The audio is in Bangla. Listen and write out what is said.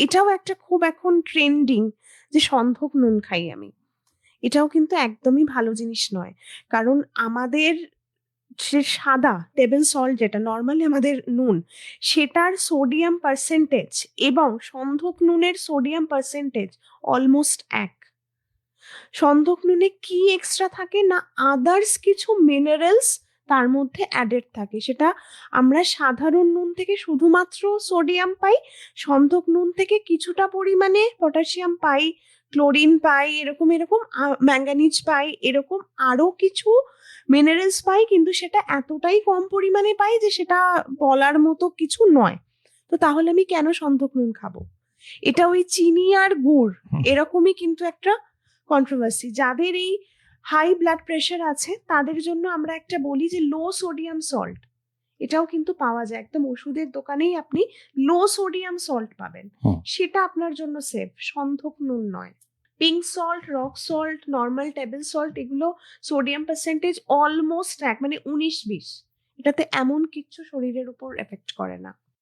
এটাও একটা খুব এখন ট্রেন্ডিং যে সন্ধক নুন খাই আমি। এটাও কিন্তু একদমই ভালো জিনিস নয়। কারণ আমাদের যে সাদা টেবল সল্ট যেটা নরমালি আমাদের নুন, সেটার সোডিয়াম পার্সেন্টেজ এবং সন্ধক নুনের সোডিয়াম পার্সেন্টেজ অলমোস্ট এক। সন্ধক নুনে কি এক্সট্রা থাকে না, আদার্স কিছু মিনারেলস তার মধ্যে অ্যাডেড থাকে। সেটা আমরা সাধারণ নুন থেকে শুধুমাত্র সোডিয়াম পাই, সন্ধক নুন থেকে কিছুটা পরিমাণে পটাশিয়াম পাই, ক্লোরিন পাই, এরকম এরকম ম্যাঙ্গানিজ পাই, এরকম আরো কিছু মিনারেলস পাই, কিন্তু সেটা এতটাই কম পরিমাণে পাই যে সেটা বলার মতো কিছু নয়। তো তাহলে আমি কেন সন্ধক নুন খাবো? এটা ওই চিনি আর গুড় এরকমই কিন্তু একটা কন্ট্রোভার্সি। যাদের এই হাই ব্লাড প্রেশার আছে তাদের জন্য আমরা একটা বলি যে লো সোডিয়াম সল্ট, এটাও কিন্তু পাওয়া যায়, একদম ওষুধের দোকানেই আপনি লো সোডিয়াম সল্ট পাবেন, সেটা আপনার জন্য সেফ, সন্ধক নুন নয়। Pink salt, rock salt, normal table salt, এগুলো সোডিয়াম পার্সেন্টেজ অলমোস্ট এক, মানে 19-20, এটাতে এমন কিচ্ছু শরীরের উপর এফেক্ট করে না।